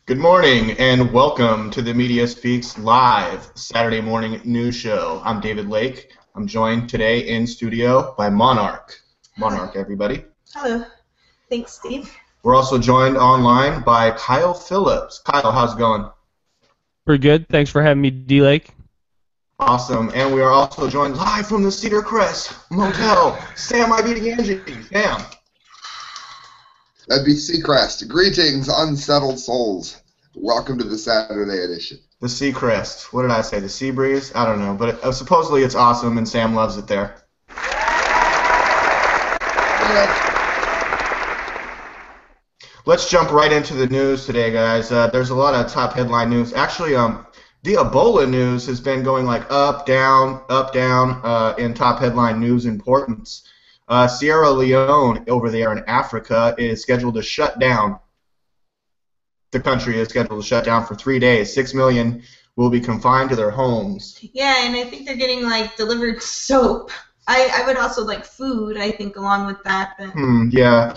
Good morning and welcome to the Media Speaks Live Saturday morning news show. I'm David Lake. I'm joined today in studio by Monarch. Monarch, everybody. Hello. Thanks, Steve. We're also joined online by Kyle Phillips. Kyle, how's it going? Pretty good. Thanks for having me, DLAKE. Awesome. And we are also joined live from the Cedar Crest Motel. Sam DiGangi. Sam. That'd be Seacrest. Greetings, unsettled souls. Welcome to the Saturday edition. The Seacrest. What did I say? The Sea Breeze? I don't know. But supposedly it's awesome and Sam loves it there. Let's jump right into the news today, guys. There's a lot of top headline news. Actually, the Ebola news has been going like up, down, in top headline news importance. Sierra Leone over there in Africa is scheduled to shut down. The country is scheduled to shut down for 3 days. 6 million will be confined to their homes. Yeah, and I think they're getting like delivered soap. I would also like food, I think, along with that. But yeah,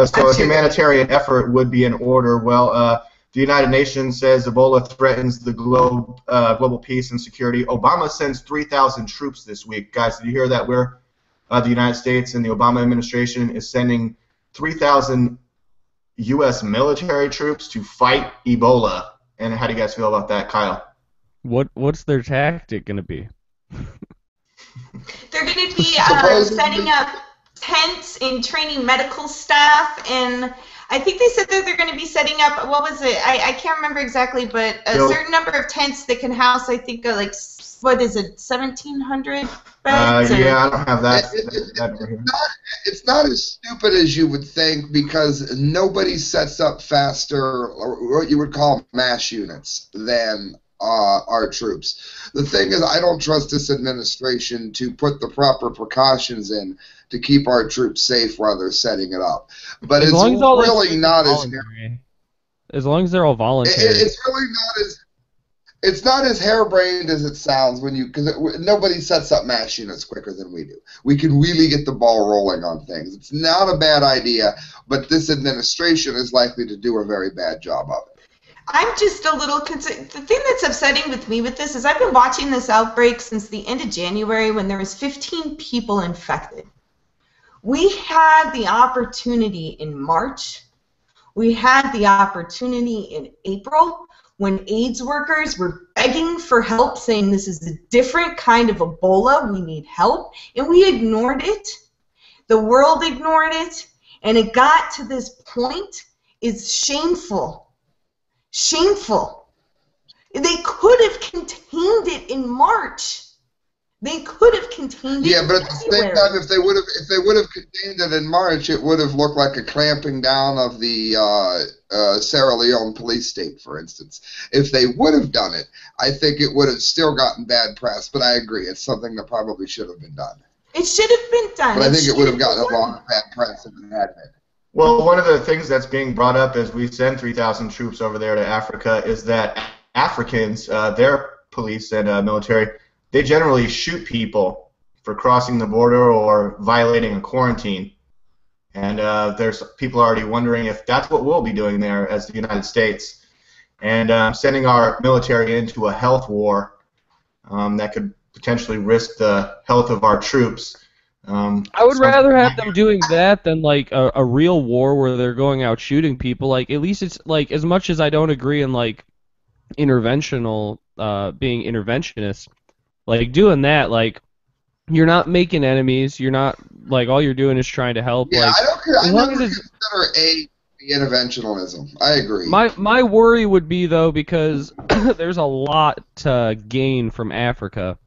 so a humanitarian effort would be in order. Well, the United Nations says Ebola threatens the global peace and security. Obama sends 3,000 troops this week. Guys, did you hear that? The United States and the Obama administration is sending 3,000 U.S. military troops to fight Ebola. And how do you guys feel about that, Kyle? What's their tactic going to be? They're going to be setting up tents and training medical staff, and I think they said that they're going to be setting up, what was it? I can't remember exactly, but a certain number of tents that can house, I think, like, what is it, 1,700 beds? Yeah, I don't have that. It's not as stupid as you would think, because nobody sets up faster, or what you would call mass units, than our troops. The thing is, I don't trust this administration to put the proper precautions in to keep our troops safe while they're setting it up. But it's really not as long as they're all voluntary. It's really not as. It's not as harebrained as it sounds because nobody sets up mass units quicker than we do. We can really get the ball rolling on things. It's not a bad idea, but this administration is likely to do a very bad job of it. I'm just a little concerned. The thing that's upsetting with me with this is I've been watching this outbreak since the end of January when there was 15 people infected. We had the opportunity in March. We had the opportunity in April when AIDS workers were begging for help, saying this is a different kind of Ebola, we need help, and we ignored it. The world ignored it, and it got to this point. It's shameful. Shameful. They could have contained it in March. They could have contained it. Yeah, but at the same time, if they would have contained it in March, it would have looked like a clamping down of the Sierra Leone police state, for instance. If they would have done it, I think it would have still gotten bad press. But I agree, it's something that probably should have been done. It should have been done. But I think it would have gotten a lot of bad press if it had been. Well, one of the things that's being brought up as we send 3,000 troops over there to Africa is that Africans, their police and military, they generally shoot people for crossing the border or violating a quarantine. And there's people already wondering if that's what we'll be doing there as the United States. And sending our military into a health war that could potentially risk the health of our troops. I would rather have them doing that than like a real war where they're going out shooting people. Like, at least it's like, as much as I don't agree in like interventional, being interventionist, like doing that, like you're not making enemies. You're not like, all you're doing is trying to help. Yeah, like, I don't care. I never consider the interventionalism. I agree. My worry would be though, because there's a lot to gain from Africa.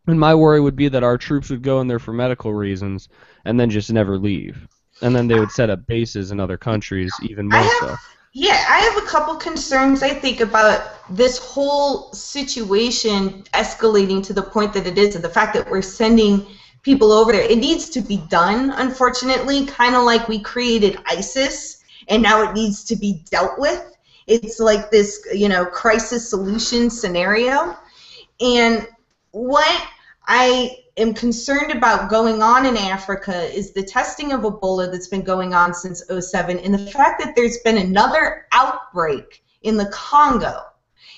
And my worry would be that our troops would go in there for medical reasons and then just never leave. And then they would set up bases in other countries even more so. Yeah, I have a couple concerns, I think, about this whole situation escalating to the point that it is, and the fact that we're sending people over there. It needs to be done, unfortunately, kind of like we created ISIS, and now it needs to be dealt with. It's like this, crisis solution scenario. And what I am concerned about going on in Africa is the testing of Ebola that's been going on since '07, and the fact that there's been another outbreak in the Congo.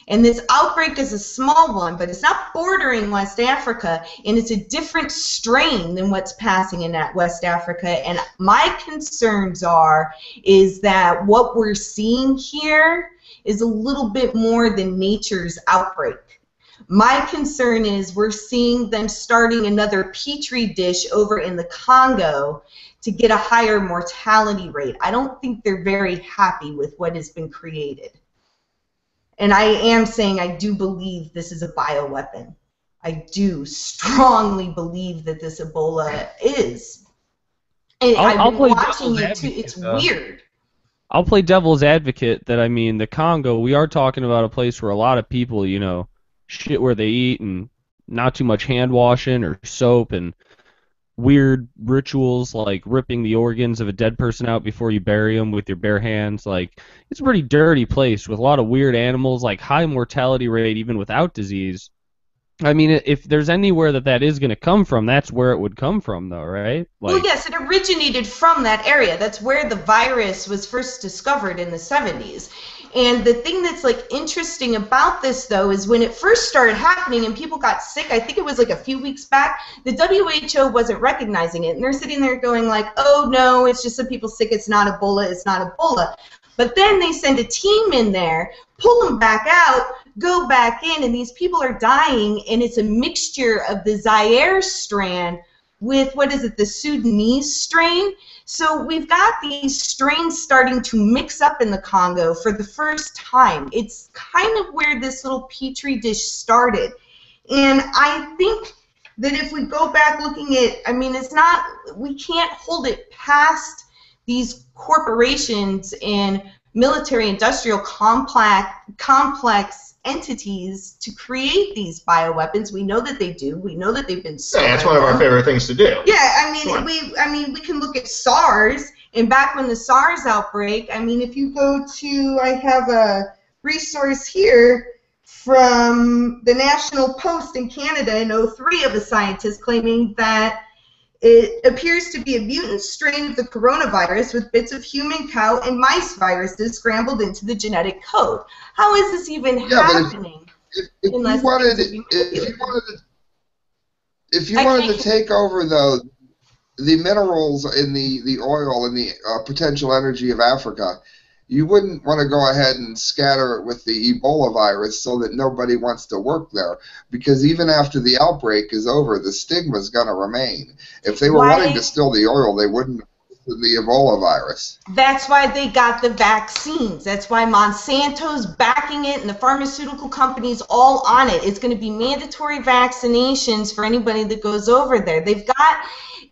And this outbreak is a small one, but it's not bordering West Africa, and it's a different strain than what's passing in that West Africa. And my concerns is that what we're seeing here is a little bit more than nature's outbreak. My concern is we're seeing them starting another petri dish over in the Congo to get a higher mortality rate. I don't think they're very happy with what has been created. And I am saying I do believe this is a bioweapon. I do strongly believe that this Ebola is. And I've been watching it too. It's weird. I'll play devil's advocate that, I mean, the Congo, we are talking about a place where a lot of people, you know, shit where they eat and not too much hand washing or soap and weird rituals like ripping the organs of a dead person out before you bury them with your bare hands. Like, it's a pretty dirty place with a lot of weird animals, like high mortality rate even without disease. I mean, if there's anywhere that is going to come from, that's where it would come from, though, right? Like, well, yes, it originated from that area. That's where the virus was first discovered in the 70s. And the thing that's like interesting about this, though, is when it first started happening and people got sick, I think it was like a few weeks back, the WHO wasn't recognizing it. And they're sitting there going like, oh, no, it's just some people sick. It's not Ebola. It's not Ebola. But then they send a team in there, pull them back out, go back in, and these people are dying, and it's a mixture of the Zaire strand with, what is it, the Sudanese strain. So we've got these strains starting to mix up in the Congo for the first time. It's kind of where this little petri dish started. And I think that if we go back looking at, I mean, it's not, we can't hold it past these corporations and military-industrial complex entities to create these bioweapons. We know that they do. We know that they've been sold. Yeah, that's one of our favorite things to do. Yeah, I mean, we can look at SARS, and back when the SARS outbreak, I mean, if you go to, I have a resource here from the National Post in Canada in 2003 of a scientist claiming that it appears to be a mutant strain of the coronavirus with bits of human, cow, and mice viruses scrambled into the genetic code. How is this even happening? If you wanted to take over the minerals in the oil and the potential energy of Africa, you wouldn't want to go ahead and scatter it with the Ebola virus so that nobody wants to work there, because even after the outbreak is over, the stigma is going to remain. If they were wanting to steal the oil, they wouldn't have the Ebola virus. That's why they got the vaccines. That's why Monsanto's backing it and the pharmaceutical companies all on it. It's going to be mandatory vaccinations for anybody that goes over there. They've got,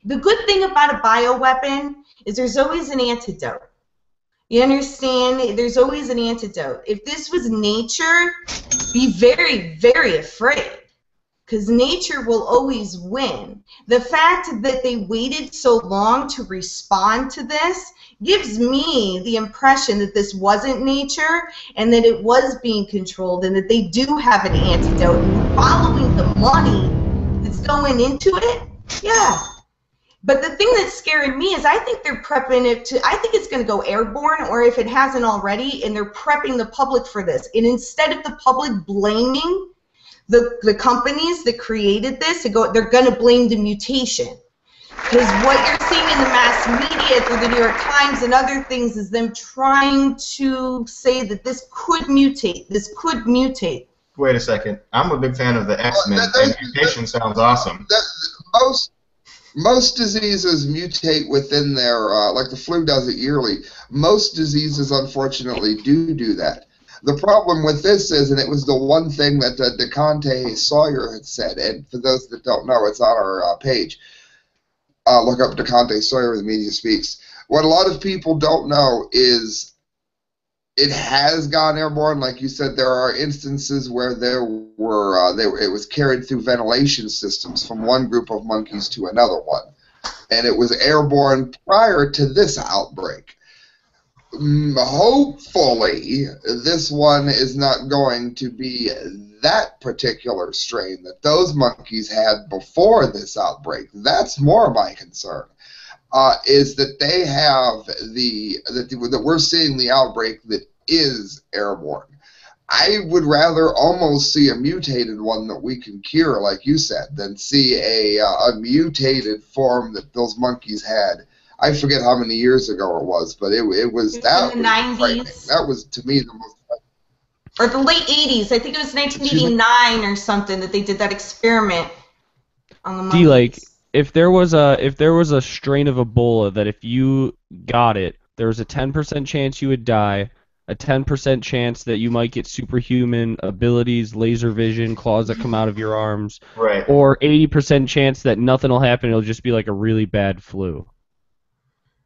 the good thing about a bioweapon is there's always an antidote. You understand? There's always an antidote. If this was nature, be very, very afraid, because nature will always win. The fact that they waited so long to respond to this gives me the impression that this wasn't nature and that it was being controlled and that they do have an antidote. And following the money that's going into it, yeah. But the thing that's scaring me is I think they're prepping it to, I think it's going to go airborne, or if it hasn't already, and they're prepping the public for this. And instead of the public blaming the companies that created this, they're going to blame the mutation. Because what you're seeing in the mass media through the New York Times and other things is them trying to say that this could mutate, this could mutate. Wait a second. I'm a big fan of the X-Men, and mutation sounds awesome. Most diseases mutate within their, like the flu does it yearly. Most diseases, unfortunately, do that. The problem with this is, and it was the one thing that DeConte Sawyer had said, and for those that don't know, it's on our page. Look up DeConte Sawyer, The Media Speaks. What a lot of people don't know is it has gone airborne. Like you said, there are instances where there were it was carried through ventilation systems from one group of monkeys to another one, and it was airborne prior to this outbreak. Hopefully, this one is not going to be that particular strain that those monkeys had before this outbreak. That's more my concern. Is that they have that we're seeing the outbreak that is airborne. I would rather almost see a mutated one that we can cure, like you said, than see a mutated form that those monkeys had. I forget how many years ago it was, but it was that in the 90s. That was, to me, the most or the late 80s. I think it was 1989 or something that they did that experiment on the monkeys. DLAKE, if there was a strain of Ebola that if you got it, there was a 10% chance you would die, a 10% chance that you might get superhuman abilities, laser vision, claws that come out of your arms, Right. or 80% chance that nothing will happen, it'll just be like a really bad flu.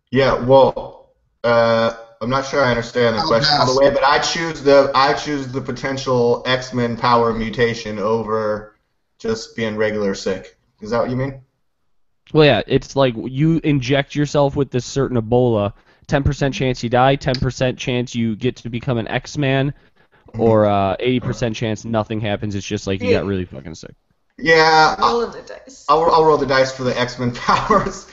Yeah, well, I'm not sure I understand the question all the way, but I choose the potential X-Men power mutation over just being regular sick. Is that what you mean? Well, yeah, it's like you inject yourself with this certain Ebola, 10% chance you die, 10% chance you get to become an X-Man, or 80% chance nothing happens. It's just like you got really fucking sick. Yeah, Roll the dice. I'll roll the dice for the X-Men powers.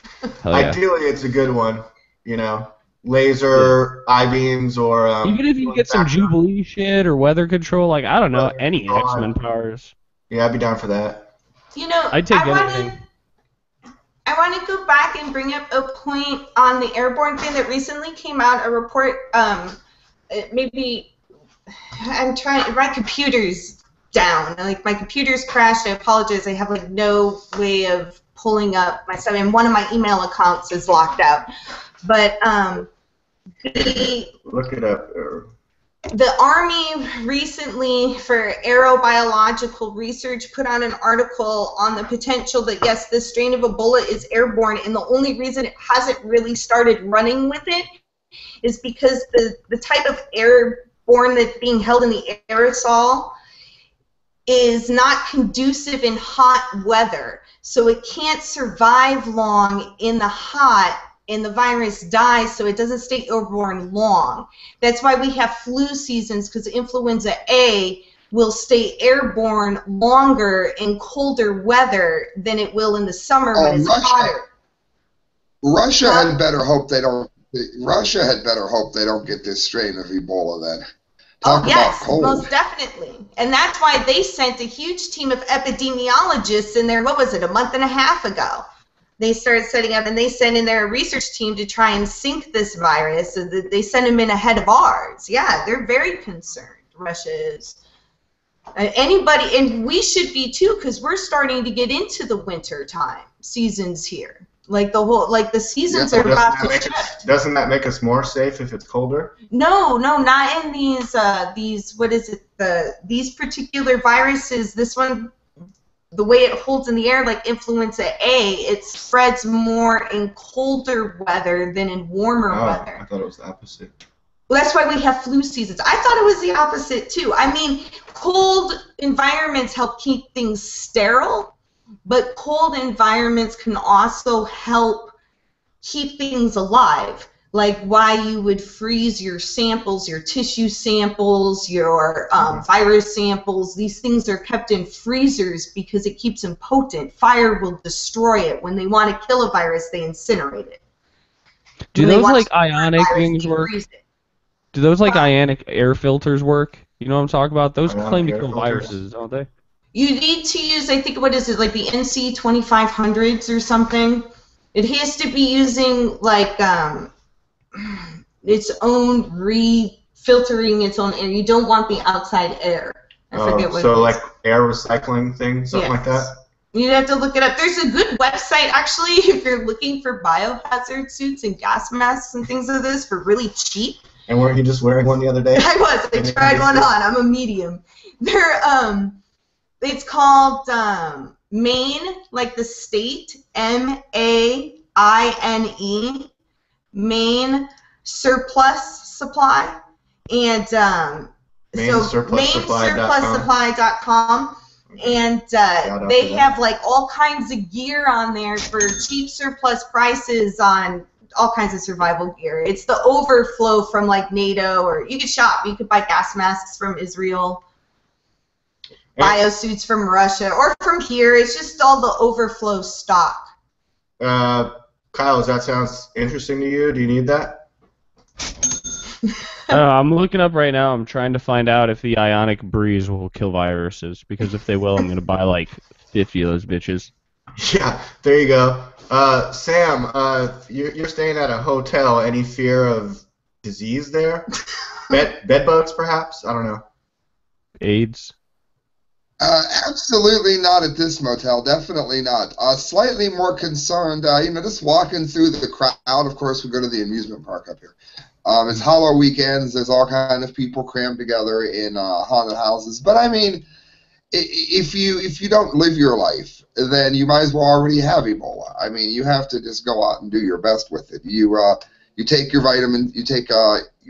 Hell yeah. Ideally, it's a good one. You know, laser, I-beams, or even if you get some Jubilee shit or weather control, like I don't know, any X-Men powers. Yeah, I'd be down for that. You know, I'd take anything. I want to go back and bring up a point on the airborne thing that recently came out. A report, maybe my computer's down. Like my computer's crashed. I apologize. I have like no way of pulling up my stuff, and one of my email accounts is locked out. But look it up. The Army recently, for aerobiological research, put out an article on the potential that, yes, this strain of Ebola is airborne, and the only reason it hasn't really started running with it is because the type of airborne that's being held in the aerosol is not conducive in hot weather. So it can't survive long in the hot, and the virus dies, so it doesn't stay airborne long. That's why we have flu seasons, because influenza A will stay airborne longer in colder weather than it will in the summer when it's hotter. Russia had better hope they don't. Russia had better hope they don't get this strain of Ebola then. Talk about cold. Most definitely. And that's why they sent a huge team of epidemiologists in there, what was it, a month and a half ago? They started setting up, and they sent in their research team to try and sink this virus. So they sent them in ahead of ours. Yeah, they're very concerned. Russia is. Anybody, and we should be too, because we're starting to get into the winter time seasons here. Like the seasons are about to shift. Doesn't that make us more safe if it's colder? No, not in these what is it? These particular viruses. This one. The way it holds in the air, like influenza A, it spreads more in colder weather than in warmer weather. I thought it was the opposite. Well, that's why we have flu seasons. I thought it was the opposite, too. I mean, cold environments help keep things sterile, but cold environments can also help keep things alive. Like why you would freeze your samples, your tissue samples, your virus samples. These things are kept in freezers because it keeps them potent. Fire will destroy it. When they want to kill a virus, they incinerate it. Do those like ionic things work? Do those like ionic air filters work? You know what I'm talking about? Those claim to kill viruses, don't they? You need to use, I think, what is it, like the NC 2500s or something? It has to be using like its own filtering its own air. You don't want the outside air. I forget what. So like air recycling thing, something like that. You'd have to look it up. There's a good website actually if you're looking for biohazard suits and gas masks and things like this for really cheap. And weren't you just wearing one the other day? I was. I tried one on. I'm a medium. They're it's called Maine, like the state, MAINE. Maine Surplus Supply, and MaineSurplusSupply.com, and they have like all kinds of gear on there for cheap surplus prices on all kinds of survival gear. It's the overflow from like NATO, or you could shop. You could buy gas masks from Israel, biosuits from Russia, or from here. It's just all the overflow stock. Kyle, does that sound interesting to you? Do you need that? I'm looking up right now. I'm trying to find out if the ionic breeze will kill viruses, because if they will, I'm gonna buy like 50 of those bitches. Yeah, there you go. Sam, you're staying at a hotel. Any fear of disease there? Bed bugs, perhaps? I don't know. AIDS. Absolutely not at this motel. Definitely not. Slightly more concerned, just walking through the crowd. Of course, we go to the amusement park up here. It's Halloween weekends. There's all kind of people crammed together in haunted houses. But I mean, if you don't live your life, then you might as well already have Ebola. I mean, you have to just go out and do your best with it. You take your vitamin. You take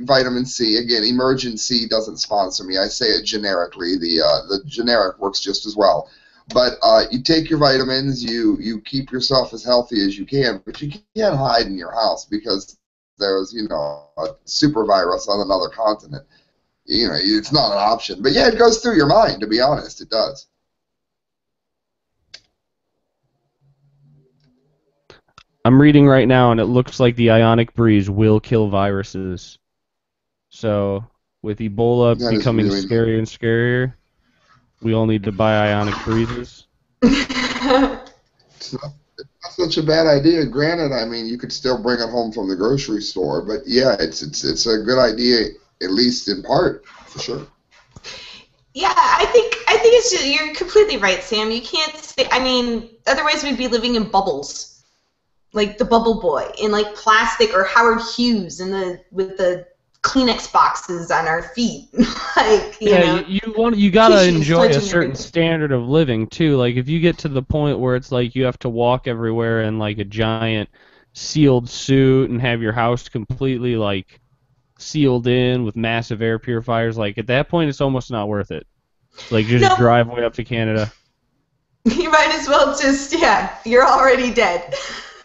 vitamin C. Again, Emergen-C doesn't sponsor me. I say it generically. The generic works just as well. But you take your vitamins. You keep yourself as healthy as you can. But you can't hide in your house because there's a super virus on another continent. It's not an option. But yeah, it goes through your mind, to be honest. It does. I'm reading right now, and it looks like the ionic breeze will kill viruses. So, with Ebola That is becoming really scarier and scarier, we all need to buy ionic breezes. It's not such a bad idea. Granted, I mean, you could still bring it home from the grocery store, but yeah, it's a good idea, at least in part, for sure. Yeah, I think it's just, you're completely right, Sam. You can't stay. I mean, otherwise we'd be living in bubbles, like the Bubble Boy, in like plastic, or Howard Hughes with the Kleenex boxes on our feet. Like, you gotta tissues enjoy a touching certain everything. standard of living too. Like if you get to the point where it's like you have to walk everywhere in like a giant sealed suit and have your house completely like sealed in with massive air purifiers, like at that point it's almost not worth it. Like just No. drive way up to Canada. You might as well just, you're already dead.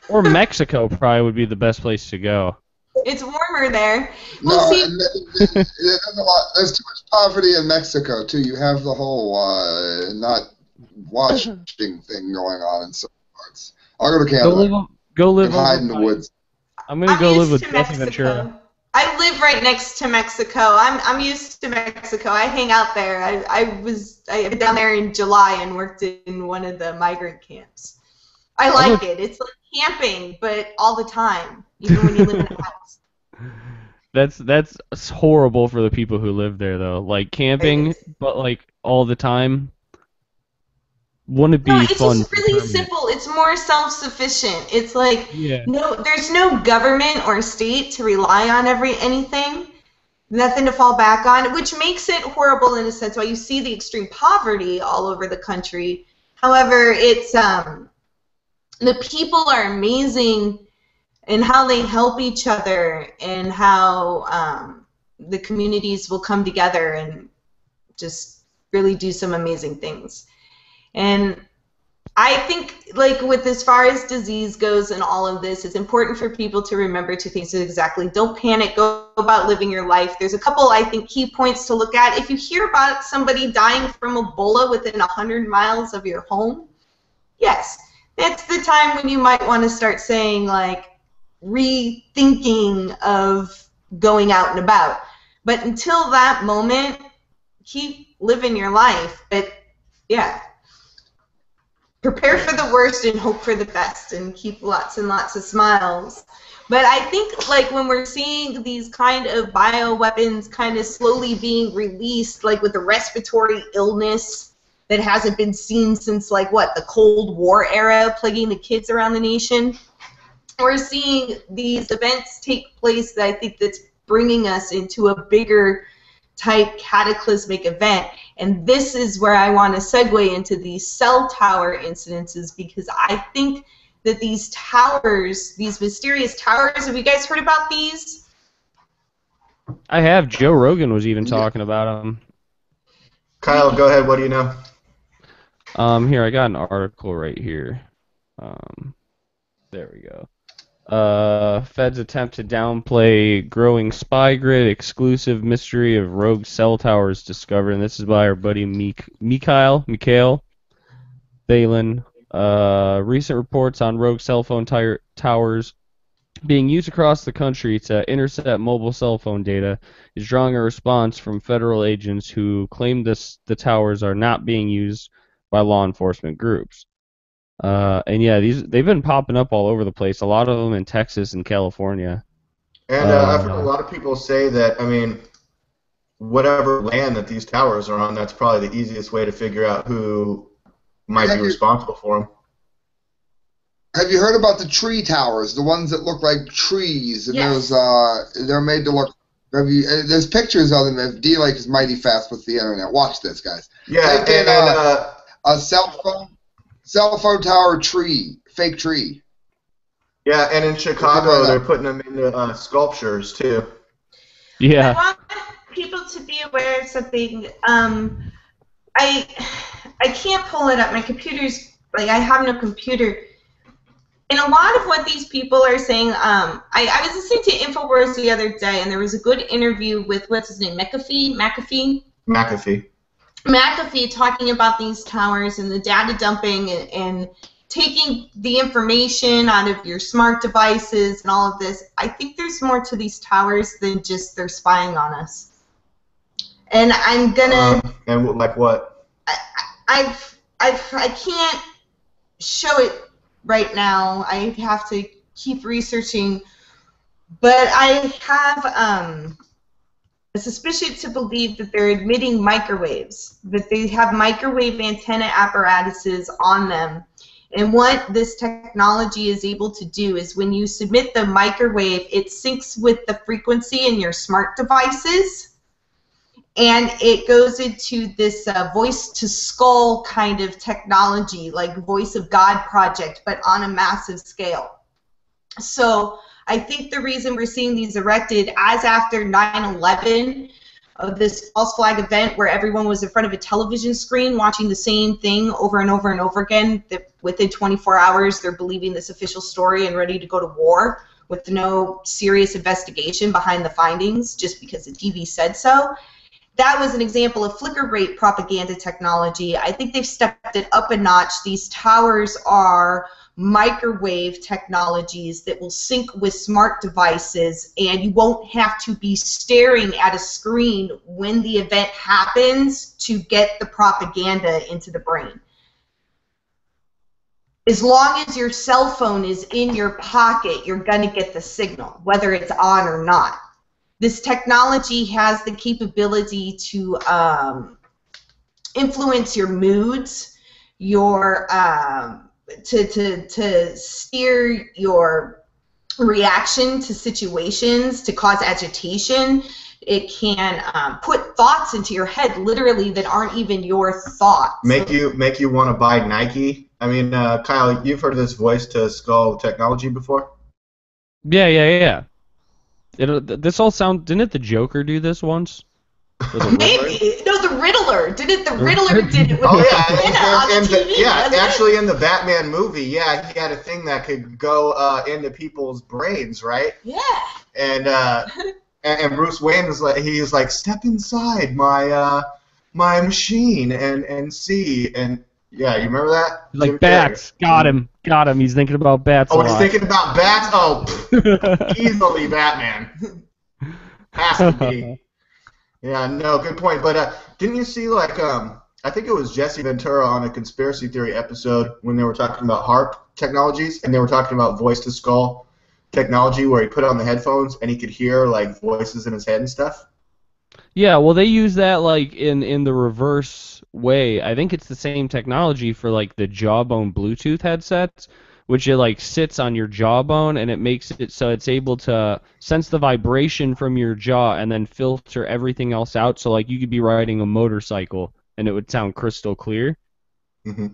Or Mexico probably would be the best place to go. It's warmer there. No, Well, see, and there's a lot. There's too much poverty in Mexico too. You have the whole not washing thing going on in some parts. I'll go to Canada. Go live and hide over in the by- woods. I'm gonna I'm go live used with to Jesse Mexico. Ventura. I live right next to Mexico. I'm used to Mexico. I hang out there. I've been down there in July and worked in one of the migrant camps. I like it. It's like camping, but all the time, even when you live in a house. That's horrible for the people who live there though. Like camping, but like all the time. Wouldn't it be No, it's fun? just really simple. It's more self-sufficient. It's like Yeah. there's no government or state to rely on anything. Nothing to fall back on, which makes it horrible in a sense. Why you see the extreme poverty all over the country. However, it's the people are amazing in how they help each other and how the communities will come together and just really do some amazing things. And I think, like, with as far as disease goes and all of this, it's important for people to remember two things exactly. Don't panic. Go about living your life. There's a couple, I think, key points to look at. If you hear about somebody dying from Ebola within 100 miles of your home, yes, that's the time when you might want to start saying, like, rethinking of going out and about. But until that moment, keep living your life. But, yeah. Prepare for the worst and hope for the best, and keep lots and lots of smiles. But I think, like, when we're seeing these kind of bioweapons kind of slowly being released, like with the respiratory illness that hasn't been seen since, like, what, the Cold War era, plaguing the kids around the nation, we're seeing these events take place that I think that's bringing us into a bigger type cataclysmic event. And this is where I want to segue into these cell tower incidences, because I think that these towers, these mysterious towers, have you guys heard about these? I have. Joe Rogan was even talking about them. Kyle, go ahead. What do you know? Here, I got an article right here. There we go. Feds attempt to downplay growing spy grid, exclusive mystery of rogue cell towers discovered. And this is by our buddy Mikhail Balin. Recent reports on rogue cell phone towers being used across the country to intercept mobile cell phone data is drawing a response from federal agents who claim the towers are not being used by law enforcement groups. And yeah, they've been popping up all over the place. A lot of them in Texas and California. And I've heard a lot of people say that, I mean, whatever land that these towers are on, that's probably the easiest way to figure out who might be responsible for them. Have you heard about the tree towers, the ones that look like trees? And Yes. They're made to look. There's pictures of them. If DLAKE is mighty fast with the internet, watch this, guys. Yeah, Type in a cell phone tower tree, fake tree. Yeah, and in Chicago, they're putting them into sculptures too. Yeah. I want people to be aware of something. I can't pull it up. My computer's like, I have no computer. And a lot of what these people are saying, I was listening to InfoWars the other day, and there was a good interview with, what's his name, McAfee talking about these towers and the data dumping and taking the information out of your smart devices and all of this. I think there's more to these towers than just they're spying on us. And I'm gonna. And like what? I can't show it right now. I have to keep researching, but I have a suspicion to believe that they're emitting microwaves, that they have microwave antenna apparatuses on them. And what this technology is able to do is when you submit the microwave, it syncs with the frequency in your smart devices, and it goes into this voice-to-skull kind of technology, like Voice of God project, but on a massive scale. So I think the reason we're seeing these erected as after 9/11, of this false flag event where everyone was in front of a television screen watching the same thing over and over and over again, that within 24 hours they're believing this official story and ready to go to war with no serious investigation behind the findings just because the TV said so. That was an example of flicker rate propaganda technology. I think they've stepped it up a notch. These towers are microwave technologies that will sync with smart devices, and you won't have to be staring at a screen when the event happens to get the propaganda into the brain. As long as your cell phone is in your pocket, you're going to get the signal, whether it's on or not. This technology has the capability to influence your moods, your to steer your reaction to situations, to cause agitation. It can put thoughts into your head, literally, that aren't even your thoughts. Make you want to buy Nike. I mean, Kyle, you've heard of this voice-to-skull technology before? Yeah. This all sound. Didn't the Joker do this once? Maybe. No, the Riddler. Didn't the Riddler did it with actually in the Batman movie, he had a thing that could go into people's brains, right? Yeah. And Bruce Wayne was like, step inside my machine and see. And yeah, you remember that? He's like, bats. Got him. He's thinking about bats. Oh, he's thinking about bats? Oh, easily Batman. Has to be. Yeah, no, good point. But didn't you see, like, I think it was Jesse Ventura on a conspiracy theory episode when they were talking about HARP technologies, and they were talking about voice-to-skull technology where he put on the headphones and he could hear, like, voices in his head and stuff? Yeah, well, they use that, like, in the reverse way. I think it's the same technology for, like, the Jawbone Bluetooth headsets, which it, like, sits on your jawbone, and it makes it so it's able to sense the vibration from your jaw and then filter everything else out. So, like, you could be riding a motorcycle, and it would sound crystal clear. Mm-hmm.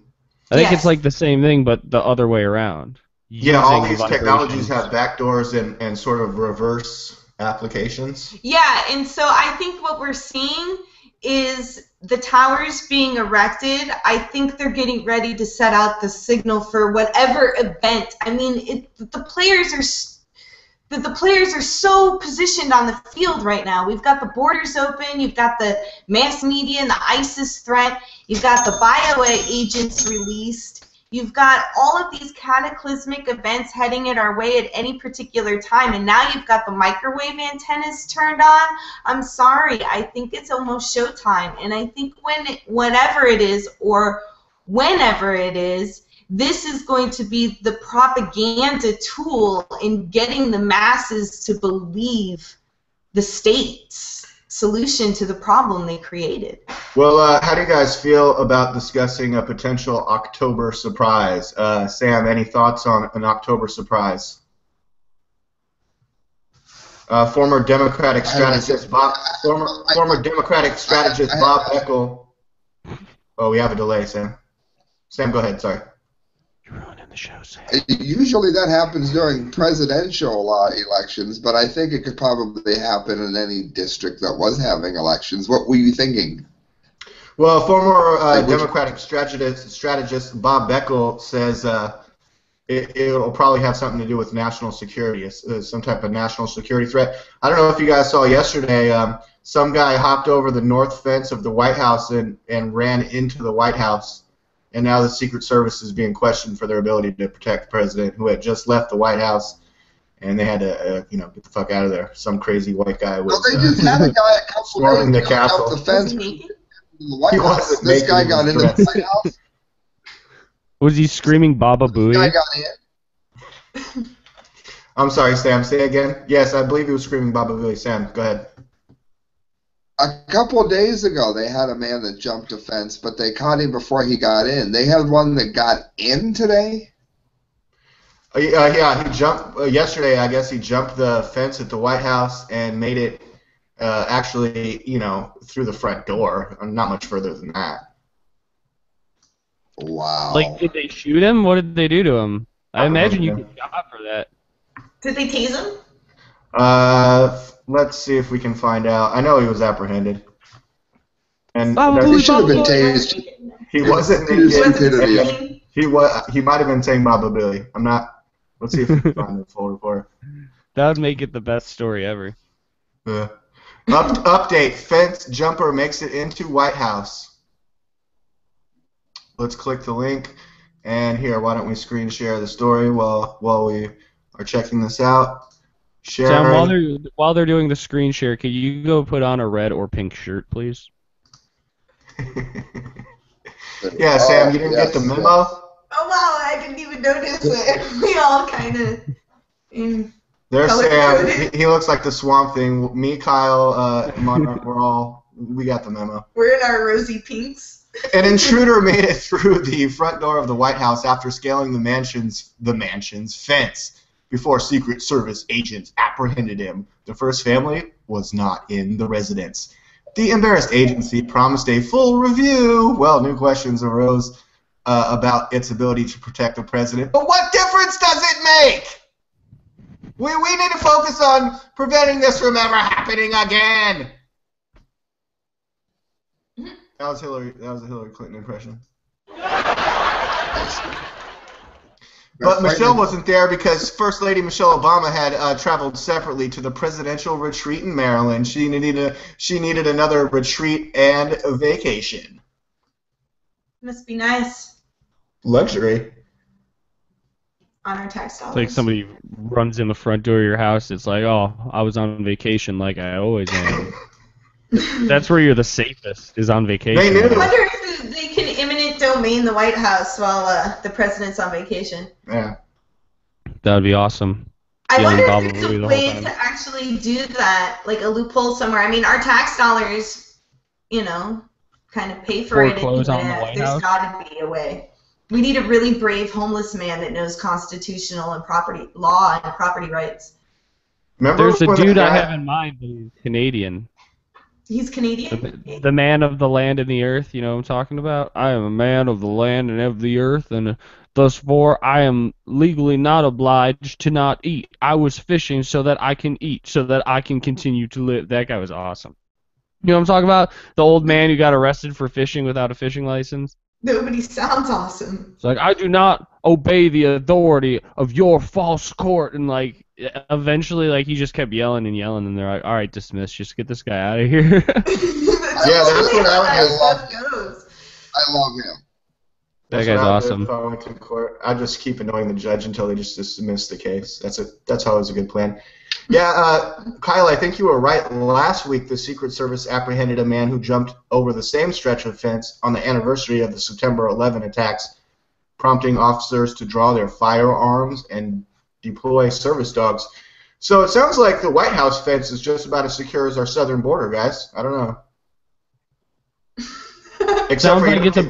I think it's, like, the same thing, but the other way around. Yeah, all these technologies have backdoors and sort of reverse applications. Yeah, and so I think what we're seeing is the towers being erected. I think they're getting ready to set out the signal for whatever event. I mean, the players are so positioned on the field right now. We've got the borders open. You've got the mass media and the ISIS threat. You've got the bio agents released. You've got all of these cataclysmic events heading at our way at any particular time, and now you've got the microwave antennas turned on. I'm sorry, I think it's almost showtime, and I think whenever it is or whenever it is, this is going to be the propaganda tool in getting the masses to believe the state's solution to the problem they created. Well, how do you guys feel about discussing a potential October surprise? Sam, any thoughts on an October surprise? Former Democratic strategist Bob Eckel. Oh, we have a delay, Sam. Sam, go ahead. Sorry. You're ruining the show, Sam. Usually that happens during presidential elections, but I think it could probably happen in any district that was having elections. What were you thinking? Well, former Democratic strategist Bob Eckel says it'll probably have something to do with national security, some type of national security threat. I don't know if you guys saw yesterday, some guy hopped over the north fence of the White House and ran into the White House, and now the Secret Service is being questioned for their ability to protect the president, who had just left the White House, and they had to get the fuck out of there. Some crazy white guy was they just had a guy a couple storming the Capitol. Out the fence. The White House. This guy got into the White House. Was he screaming Baba Booey? This guy got in. I'm sorry, Sam. Say again. Yes, I believe he was screaming Baba Booey. Sam, go ahead. A couple of days ago, they had a man that jumped a fence, but they caught him before he got in. They had one that got in today. Yeah, he jumped yesterday. I guess he jumped the fence at the White House and made it actually, through the front door. Not much further than that. Wow. Like, did they shoot him? What did they do to him? I imagine you get shot for that. Did they tase him? Let's see if we can find out. I know he was apprehended. And he should have been tased. He wasn't naked. He might have been saying Baba Billy. I'm not. Let's see if we can find the full report. That would make it the best story ever. Update: fence jumper makes it into White House. Let's click the link. And here, why don't we screen share the story while we are checking this out? Share. Sam, while they're doing the screen share, can you go put on a red or pink shirt, please? Yeah, Sam, you didn't get the memo? Oh, wow, I didn't even notice it. We all kind of... There's Sam. He looks like the Swamp Thing. Me, Kyle, Monarch, we got the memo. We're in our rosy pinks. An intruder made it through the front door of the White House after scaling the mansion's fence before Secret Service agents apprehended him. The first family was not in the residence. The embarrassed agency promised a full review. Well, new questions arose about its ability to protect the president. But what difference does it make? We need to focus on preventing this from ever happening again. That was a Hillary Clinton impression. But Michelle wasn't there because First Lady Michelle Obama had traveled separately to the presidential retreat in Maryland. She needed another retreat and a vacation. Must be nice. Luxury. On our tax dollars. It's like somebody runs in the front door of your house. It's like, oh, I was on vacation like I always am. That's where you're the safest, is on vacation. They knew. I wonder if they can eminent domain the White House while the president's on vacation. Yeah. That would be awesome. I wonder Baba if there's Booey a the way whole to time. actually do that, like a loophole somewhere. I mean, our tax dollars, kind of pay for it. Foreclose on the White There's House? got to be a way. We need a really brave homeless man that knows constitutional and property law and property rights. Remember There's a when dude the I guy- have in mind, but he's Canadian. He's Canadian? The man of the land and the earth, you know what I'm talking about? I am a man of the land and of the earth, and thus far I am legally not obliged to not eat. I was fishing so that I can eat, so that I can continue to live. That guy was awesome. You know what I'm talking about? The old man who got arrested for fishing without a fishing license? Nobody sounds awesome. It's like, I do not obey the authority of your false court, and eventually he just kept yelling and yelling, and they're like, all right, dismiss, just get this guy out of here. Yeah, that's what how that I stuff goes. I love him. That That's guy's what I would do awesome. if I went to court. I'd just keep annoying the judge until they just dismiss the case. That's always a good plan. Yeah, Kyle, I think you were right. Last week, the Secret Service apprehended a man who jumped over the same stretch of fence on the anniversary of the September 11 attacks, prompting officers to draw their firearms and deploy service dogs. So it sounds like the White House fence is just about as secure as our southern border, guys. I don't know. Sounds like it's a.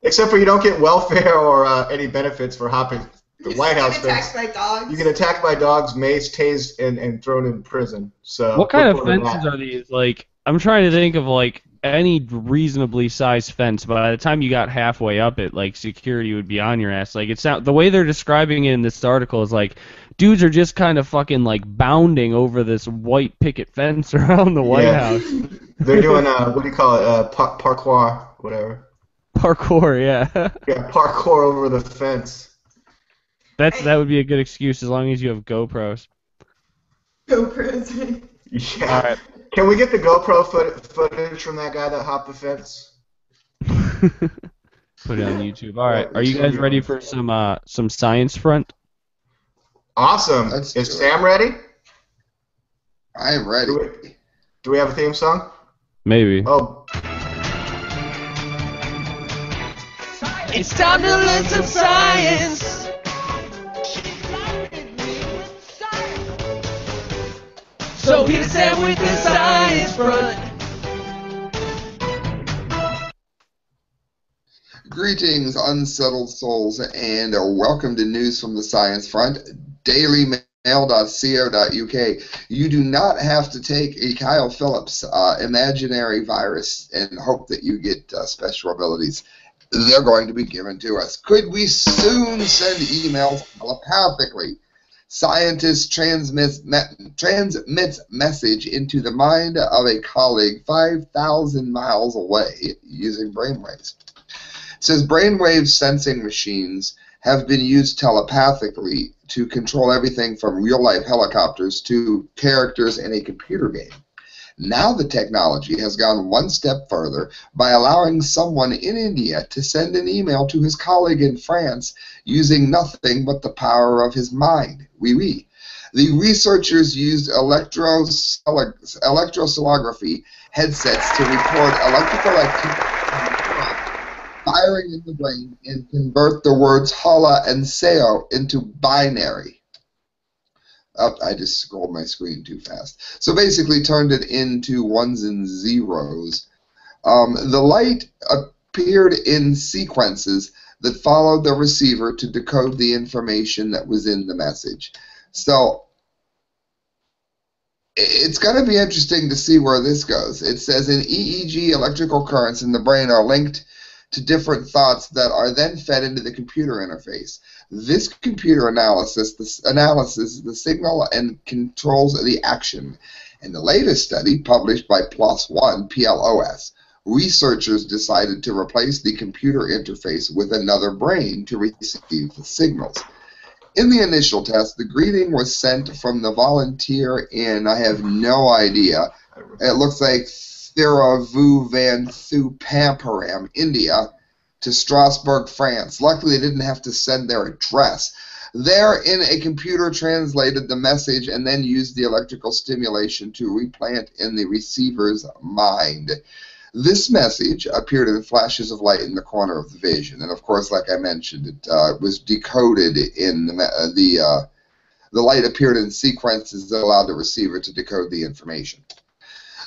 Except for you don't get welfare or any benefits for hopping the White House fence. Attacked by dogs. You get attacked by dogs, maced, tased, and thrown in prison. So What kind of fences are these? Like, I'm trying to think of like any reasonably sized fence. But by the time you got halfway up it, like security would be on your ass. Like, it's not the way they're describing it in this article is like dudes are just kind of fucking like bounding over this white picket fence around the White House. They're doing what do you call it? Parkour, whatever. Parkour, yeah. Yeah, parkour over the fence. That would be a good excuse as long as you have GoPros. GoPros. Yeah. All right. Can we get the GoPro footage from that guy that hopped the fence? Put it on YouTube. All right. Are you guys ready for some science front? Awesome. Is Sam ready? I am ready. Do we have a theme song? Maybe. Oh. It's time to learn some science. So here's Sam with the science front. Greetings, unsettled souls, and welcome to News from the Science Front, dailymail.co.uk. You do not have to take a Kyle Phillips imaginary virus and hope that you get special abilities. They're going to be given to us. Could we soon send emails telepathically? Scientist transmits message into the mind of a colleague 5,000 miles away using brainwaves. It says brainwave sensing machines have been used telepathically to control everything from real-life helicopters to characters in a computer game. Now the technology has gone one step further by allowing someone in India to send an email to his colleague in France using nothing but the power of his mind. Oui. The researchers used electroencephalography headsets to record electrical activity firing in the brain and convert the words hala and seo into binary. I just scrolled my screen too fast. So basically turned it into ones and zeros. The light appeared in sequences that followed the receiver to decode the information that was in the message. So it's going to be interesting to see where this goes. It says in EEG, electrical currents in the brain are linked to different thoughts that are then fed into the computer interface. This computer analyzes the signal and controls the action. In the latest study, published by PLOS One, PLOS, researchers decided to replace the computer interface with another brain to receive the signals. In the initial test, the greeting was sent from the volunteer in, I have no idea, it looks like Thiruvananthapuram, India, to Strasbourg, France. Luckily, they didn't have to send their address. Therein, a computer translated the message and then used the electrical stimulation to replant in the receiver's mind. This message appeared in flashes of light in the corner of the vision, and of course, like I mentioned, it was decoded in the light appeared in sequences that allowed the receiver to decode the information.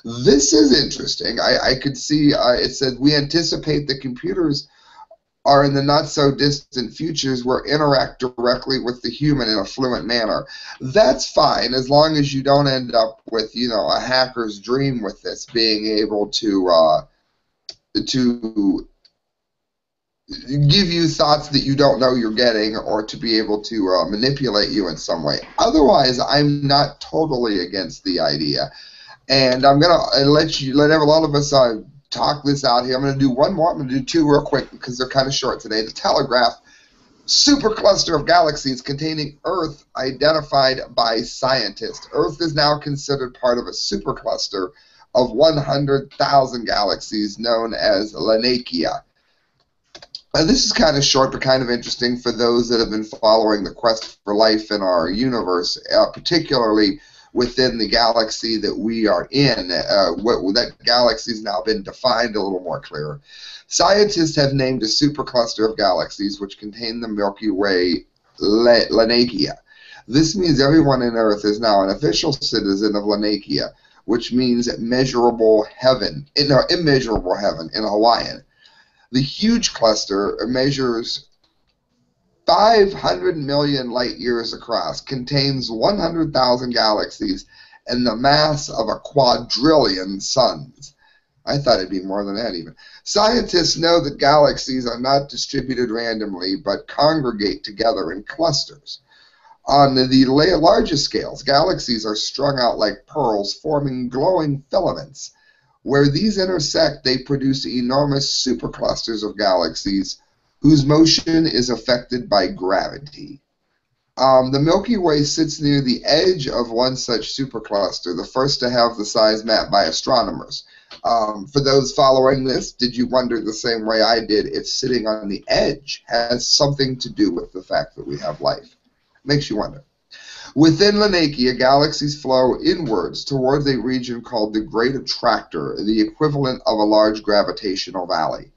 This is interesting. I could see it said we anticipate the computers are in the not-so-distant futures where interact directly with the human in a fluent manner. That's fine as long as you don't end up with, you know, a hacker's dream with this, being able to give you thoughts that you don't know you're getting or to be able to manipulate you in some way. Otherwise, I'm not totally against the idea. And I'm going to let all of us talk this out here. I'm going to do one more. I'm going to do two real quick because they're kind of short today. The Telegraph, supercluster of galaxies containing Earth identified by scientists. Earth is now considered part of a supercluster of 100,000 galaxies known as Laniakea. This is kind of short, but kind of interesting for those that have been following the quest for life in our universe, particularly within the galaxy that we are in. That galaxy has now been defined a little more clear. Scientists have named a supercluster of galaxies which contain the Milky Way Lanakia. This means everyone on Earth is now an official citizen of Lanakia, which means immeasurable heaven in Hawaiian. The huge cluster measures 500 million light years across, contains 100,000 galaxies, and the mass of a quadrillion suns. I thought it'd be more than that even. Scientists know that galaxies are not distributed randomly, but congregate together in clusters. On the largest scales, galaxies are strung out like pearls, forming glowing filaments. Where these intersect, they produce enormous superclusters of galaxies whose motion is affected by gravity. The Milky Way sits near the edge of one such supercluster, the first to have the size mapped by astronomers. For those following this, did you wonder the same way I did if sitting on the edge has something to do with the fact that we have life? Makes you wonder. Within Lanakia, galaxies flow inwards towards a region called the Great Attractor, the equivalent of a large gravitational valley.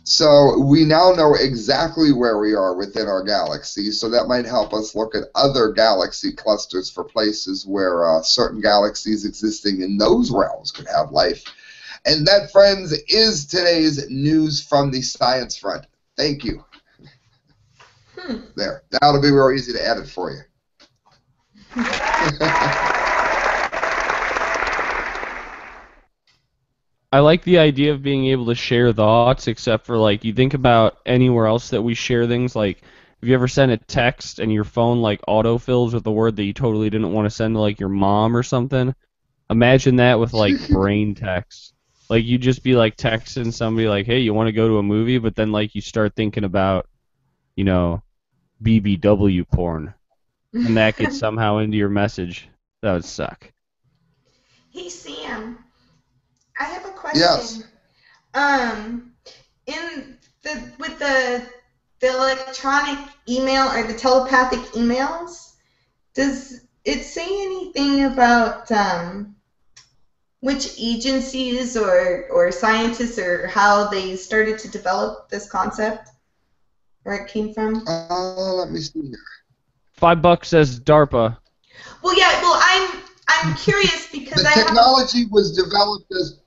So we now know exactly where we are within our galaxy, so that might help us look at other galaxy clusters for places where certain galaxies existing in those realms could have life. And that, friends, is today's news from the science front. Thank you. There. That'll be real easy to edit for you. I like the idea of being able to share thoughts, except for, like, you think about anywhere else that we share things, like, have you ever sent a text and your phone, like, autofills with a word that you totally didn't want to send to, like, your mom or something? Imagine that with, like, brain text. Like, you just be, like, texting somebody, like, hey, you want to go to a movie? But then, like, you start thinking about, you know, BBW porn. And that gets somehow into your message. That would suck. Hey, Sam. I have a question. Yes. With the electronic email or the telepathic emails, does it say anything about which agencies or scientists or how they started to develop this concept? Where it came from? Let me see here. $5 says DARPA. Well, yeah. Well, I'm curious because the technology was developed as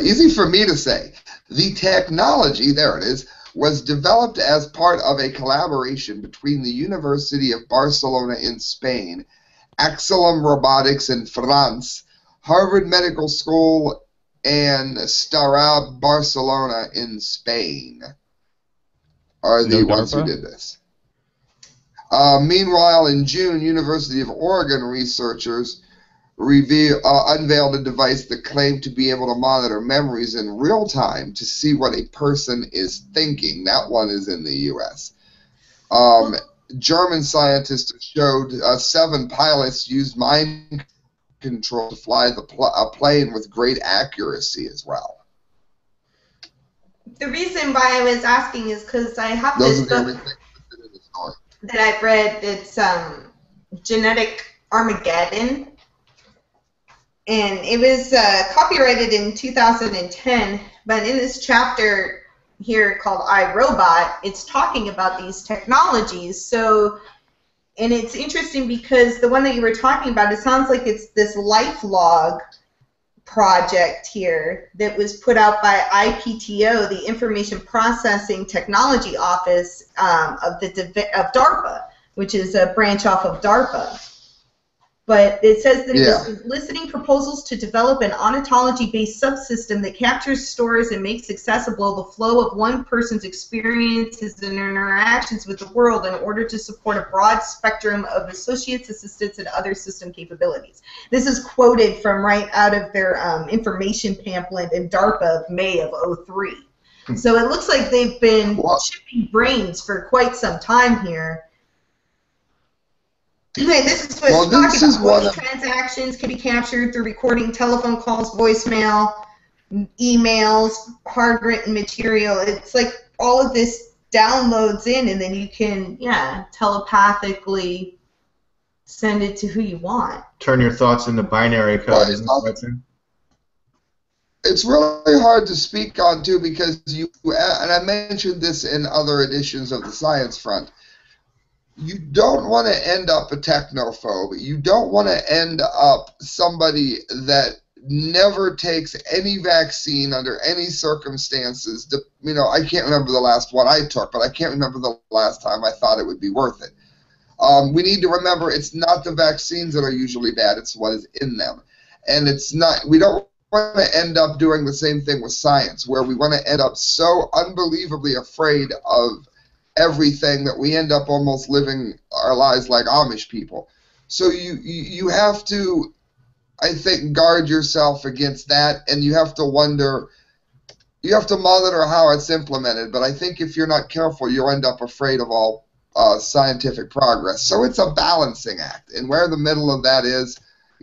easy for me to say. The technology, there it is, was developed as part of a collaboration between the University of Barcelona in Spain, Axelum Robotics in France, Harvard Medical School, and Starab Barcelona in Spain. Are the ones who did this. Meanwhile, in June, University of Oregon researchers unveiled a device that claimed to be able to monitor memories in real time to see what a person is thinking. That one is in the U.S. German scientists showed 7 pilots used mind control to fly a plane with great accuracy as well. The reason why I was asking is because I have this book that I've read. It's Genetic Armageddon, and it was copyrighted in 2010. But in this chapter here called I, Robot, it's talking about these technologies. So, and it's interesting because the one that you were talking about, it sounds like it's this life log project here that was put out by IPTO, the Information Processing Technology Office of DARPA, which is a branch off of DARPA. But it says that it was eliciting proposals to develop an ontology-based subsystem that captures, stores, and makes accessible the flow of one person's experiences and interactions with the world in order to support a broad spectrum of associates, assistants, and other system capabilities. This is quoted from right out of their information pamphlet in DARPA of May of '03. So it looks like they've been chipping brains for quite some time here. Anyway, this is what it's talking about. Voice transactions can be captured through recording telephone calls, voicemail, emails, hard written material. It's like all of this downloads in, and then you can, telepathically send it to who you want. Turn your thoughts into binary code, isn't that right, Sam? It's really hard to speak on, too, because and I mentioned this in other editions of the Science Front, you don't want to end up a technophobe. You don't want to end up somebody that never takes any vaccine under any circumstances. I can't remember the last one I took, but I can't remember the last time I thought it would be worth it. We need to remember it's not the vaccines that are usually bad, it's what is in them. And we don't want to end up doing the same thing with science, where we want to end up so unbelievably afraid of everything that we end up almost living our lives like Amish people. So you have to, I think, guard yourself against that, and you have to monitor how it's implemented. But I think if you're not careful, you'll end up afraid of all scientific progress. So it's a balancing act, and where the middle of that is,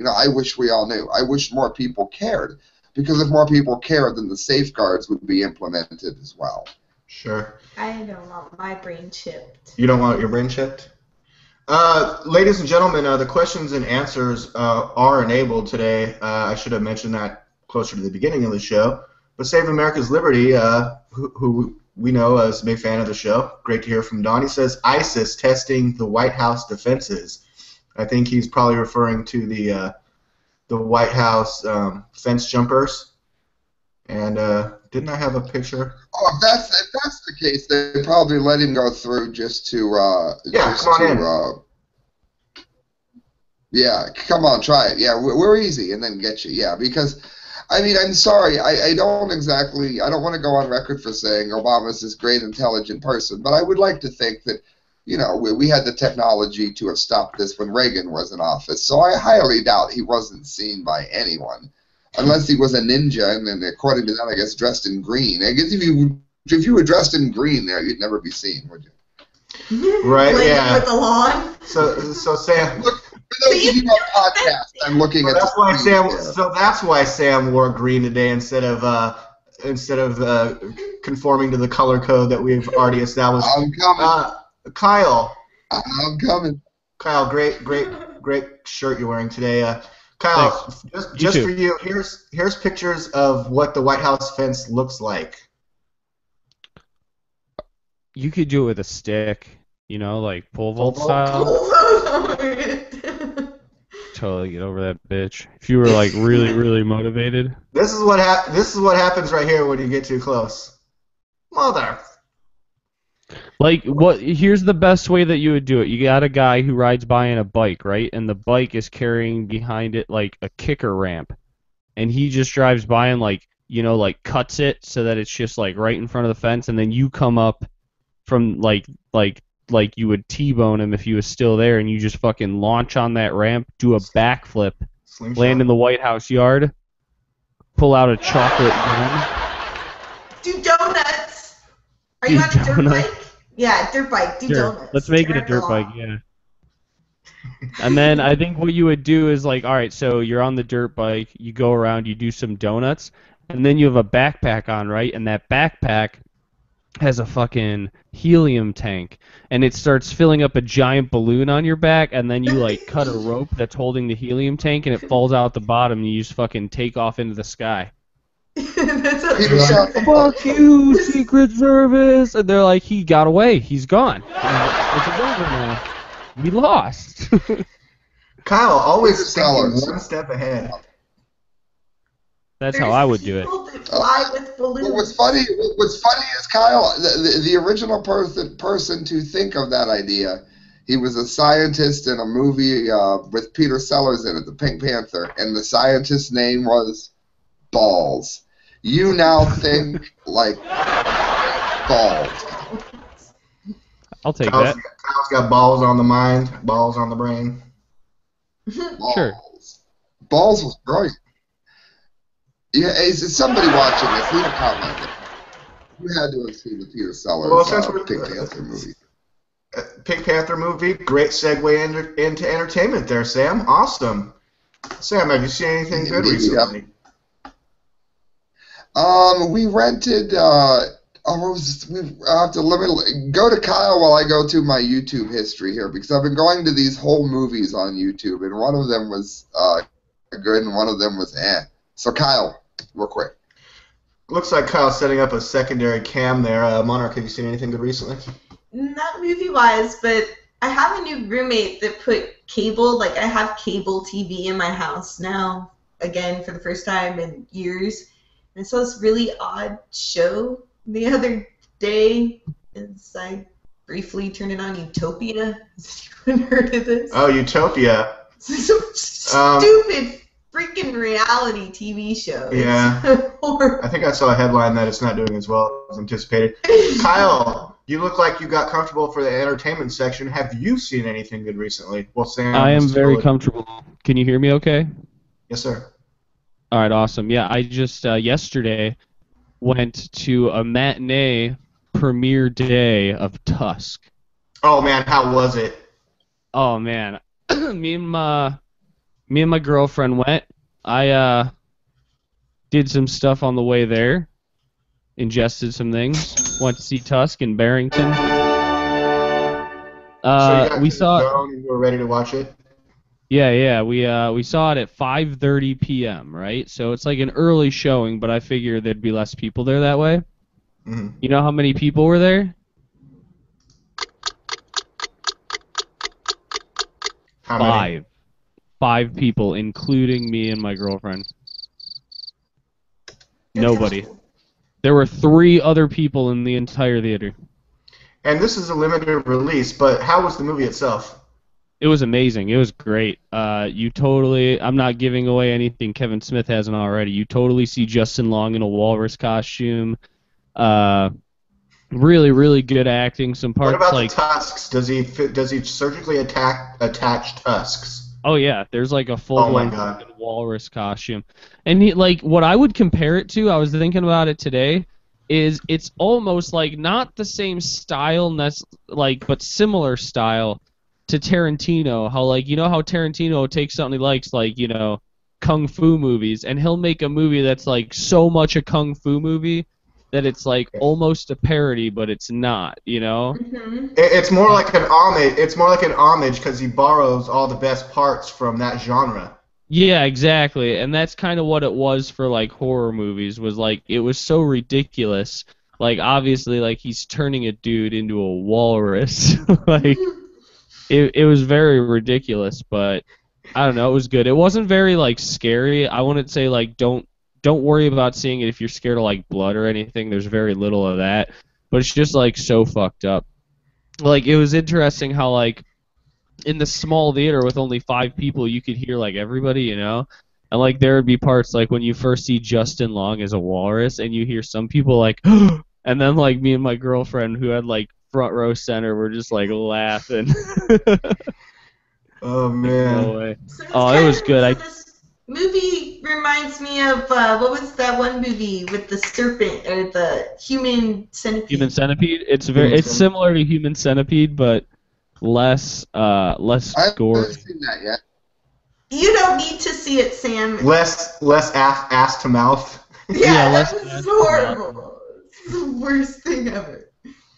I wish we all knew. I wish more people cared, because if more people cared, then the safeguards would be implemented as well. Sure. I don't want my brain chipped. You don't want your brain chipped? Ladies and gentlemen, the questions and answers are enabled today. I should have mentioned that closer to the beginning of the show. But Save America's Liberty, who we know is a big fan of the show, great to hear from Don. He says, ISIS testing the White House defenses. I think he's probably referring to the White House fence jumpers. And didn't I have a picture? Oh, if that's the case, they probably let him go through just to come on in. Yeah, come on, try it. Yeah, we're easy, and then get you. Yeah, because I'm sorry, I don't want to go on record for saying Obama's this great, intelligent person, but I would like to think that we had the technology to have stopped this when Reagan was in office. So I highly doubt he wasn't seen by anyone. Unless he was a ninja, and then according to that, I guess dressed in green. I guess if you were dressed in green there, you'd never be seen, would you? Right, yeah. With the lawn. So Sam. Look, for those of you on podcast, I'm looking at. That's why Sam wore green today instead of conforming to the color code that we've already established. I'm coming. Kyle. I'm coming. Kyle, great shirt you're wearing today. Kyle, just for you, here's pictures of what the White House fence looks like. You could do it with a stick, like pole vault style. Totally get over that bitch. If you were like really, really motivated. This is what happens right here when you get too close. Mother. Like here's the best way that you would do it. You got a guy who rides by in a bike, right? And the bike is carrying behind it like a kicker ramp. And he just drives by and like cuts it so that it's just like right in front of the fence, and then you come up from like you would T-bone him if he was still there, and you just fucking launch on that ramp, do a backflip, land in the White House yard, pull out a chocolate gun. Do donuts. Are you on a dirt bike? Yeah, dirt bike. Do donuts. Let's make it a dirt bike, yeah. And then I think what you would do is like, all right, so you're on the dirt bike, you go around, you do some donuts, and then you have a backpack on, right? And that backpack has a fucking helium tank, and it starts filling up a giant balloon on your back, and then you like cut a rope that's holding the helium tank, and it falls out the bottom, and you just fucking take off into the sky. Fuck you, Secret Service! And they're like, he got away. He's gone. It's over now. We lost. Kyle, always thinking one step ahead. That's how I would do it. Fly with balloons. What's funny is Kyle, the original person to think of that idea. He was a scientist in a movie with Peter Sellers in it, the Pink Panther, and the scientist's name was Balls. You now think like balls. I'll take that. Kyle's got balls on the mind, balls on the brain. Balls. Sure. Balls was brilliant. Yeah, is somebody watching this? Leave a comment. You had to have seen the Peter Sellers Pink Panther movie. Pink Panther movie, great segue into entertainment there, Sam. Awesome. Sam, have you seen anything good recently? We rented. What was this? We have to go to Kyle while I go to my YouTube history here because I've been going to these whole movies on YouTube, and one of them was good, and one of them was eh. So Kyle, real quick. Looks like Kyle's setting up a secondary cam there. Monarch, have you seen anything good recently? Not movie-wise, but I have a new roommate that put cable. Like, I have cable TV in my house now, again, for the first time in years. And I saw this really odd show the other day. I briefly turned it on, Utopia. Has anyone heard of this? Oh, Utopia. It's some stupid freaking reality TV show. Yeah. Horrible. I think I saw a headline that it's not doing as well as anticipated. Kyle, you look like you got comfortable for the entertainment section. Have you seen anything good recently? Well, Sam, I am very comfortable. Can you hear me okay? Yes, sir. All right, awesome. Yeah, I just yesterday went to a matinee premiere day of Tusk. Oh man, how was it? Oh man, me and my girlfriend went. I did some stuff on the way there, ingested some things. Went to see Tusk in Barrington. So we saw. You were ready to watch it. Yeah. We saw it at 5:30 p.m. Right, so it's like an early showing, but I figure there'd be less people there that way. Mm-hmm. You know how many people were there? How many? Five people, including me and my girlfriend. Nobody. There were 3 other people in the entire theater. And this is a limited release, but how was the movie itself? It was amazing. It was great. I'm not giving away anything Kevin Smith hasn't already. You totally see Justin Long in a walrus costume. Really, really good acting. Some parts what about like the tusks? Does he surgically attach tusks? Oh yeah, there's like a full-blown walrus costume, and what I would compare it to. I was thinking about it today. Is it's almost like not the same style, but similar style to Tarantino. How how Tarantino takes something he likes, kung fu movies, and he'll make a movie that's like so much a kung fu movie that it's like almost a parody, but it's not, Mm-hmm. It's more like an homage. It's more like an homage because he borrows all the best parts from that genre. Yeah, exactly, and that's kind of what it was for like horror movies. Was like it was so ridiculous. Like obviously, like he's turning a dude into a walrus. Like it was very ridiculous, but I don't know. It was good. It wasn't very like scary. I wouldn't say like don't worry about seeing it if you're scared of like blood or anything. There's very little of that, but it's just like so fucked up. Like it was interesting how like in the small theater with only 5 people you could hear like everybody, and like there would be parts like when you first see Justin Long as a walrus and you hear some people like and then like me and my girlfriend who had like front row center were just like laughing. Oh man. No way. It was good. This movie reminds me of what was that one movie with the serpent or the human centipede? Human Centipede. It's similar to Human Centipede, but less gory. I haven't seen that yet. You don't need to see it, Sam. Less ass to mouth. Yeah, less that's horrible. It's the worst thing ever.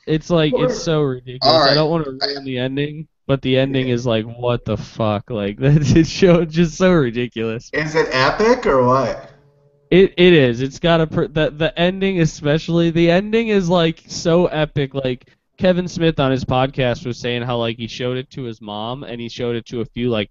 It's like it's so ridiculous. Right. I don't want to ruin the ending, but the ending is like what the fuck? Like that show just so ridiculous. Is it epic or what? It is. It's got the ending especially. The ending is like so epic. Like Kevin Smith on his podcast was saying how like he showed it to his mom and he showed it to a few like